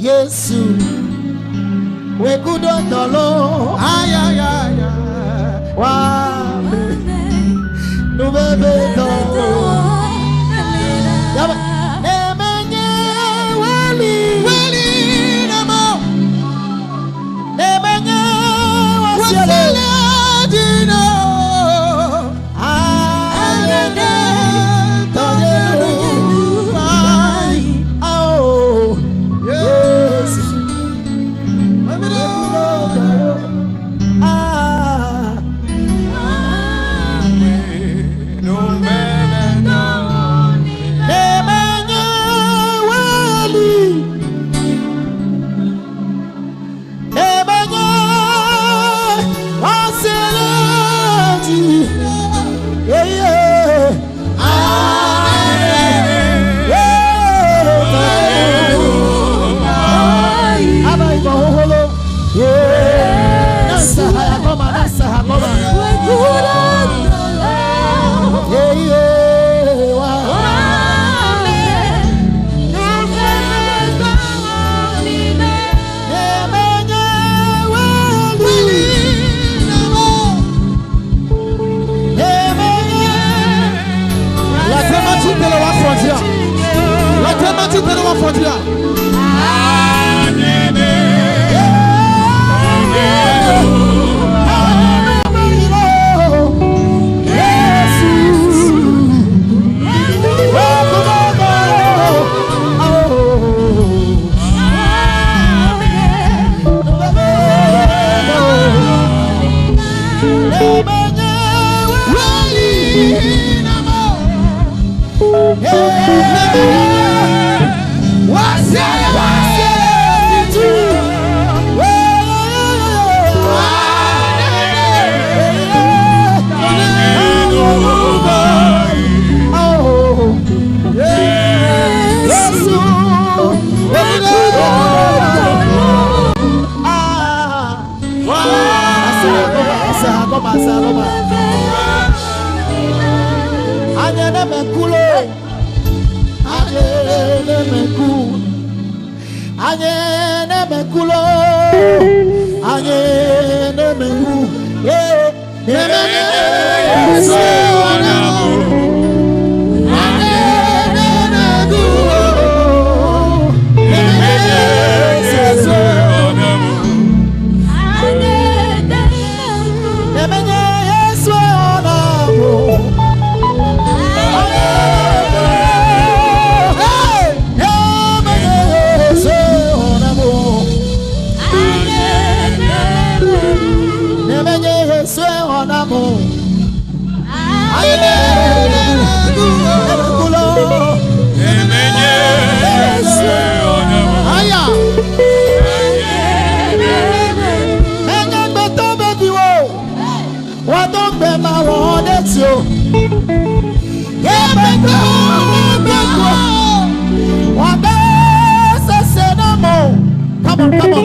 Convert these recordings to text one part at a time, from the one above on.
Yesu we good on the Lord. Ay ay ay. Wa no bebe do. Nemenye wali namo. Nemenye wasiele dino.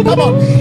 Come on.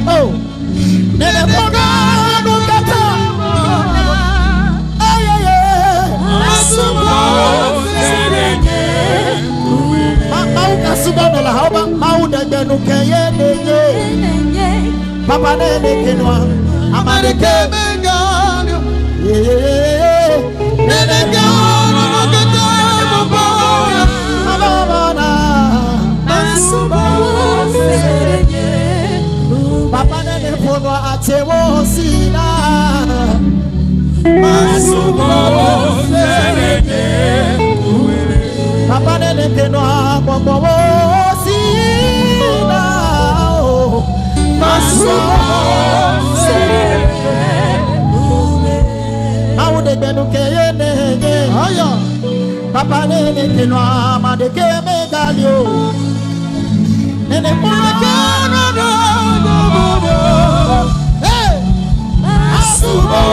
Oh, keye neye. Papa nene kenwa. Amade keme galio. Nene gano no kete mboya. Amabana. Papa nene pono atewo sina. Papa nene keno akwa sina. Aude benu keye nene. Papa nene keno amade keme galio. Nene pono keno no. Hey, asubo.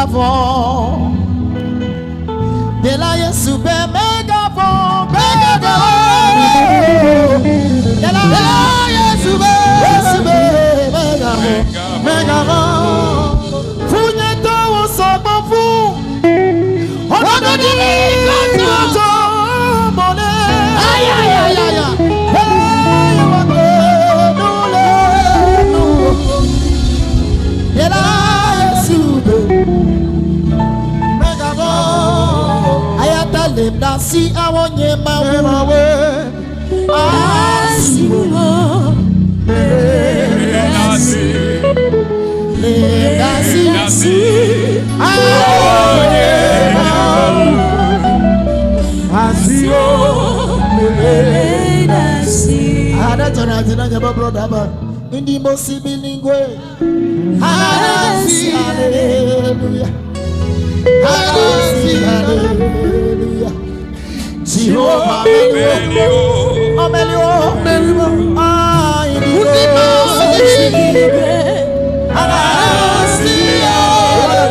megavon. De la Yesu be megavon, megavon. De la Yesu be megavon, megavon. Funyeto osobo fu. Odo di kato mone. Ay ay ay ay. Hey wake nule nu. De la Yesu be Nasi awonye mawe asimo nasi awonye asimo nasi ada jana jaba brother ba indi mosi bilingwe asi hallelujah asi hallelujah Jehovah Amelio ah Anasia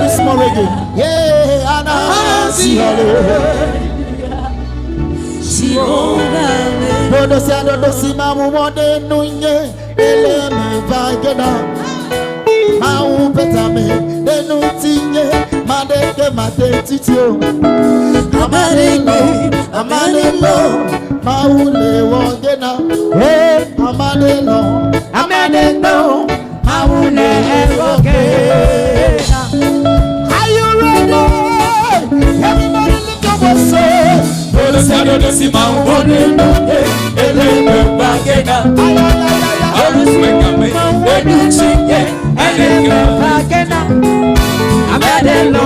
this morning yeah Anasia Jehovah Bodo siado dosima muwode nunye ele me vagena mau petame denutinye madeke matetitio Amanelo, Maule Wogena, Amanelo, Maule Wogena. Are you ready? Everybody lift up your soul. Bodo siado dosima woneno, eleme bagena. Alus wekame, denutinye, eleme bagena. Amanelo,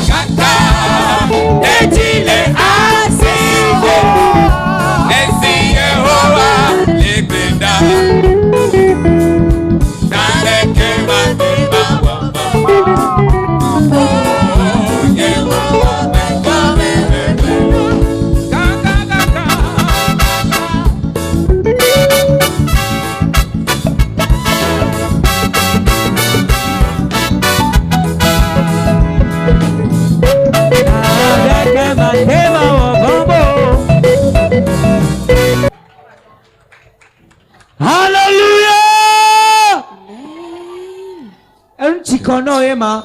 Kaka, kono ema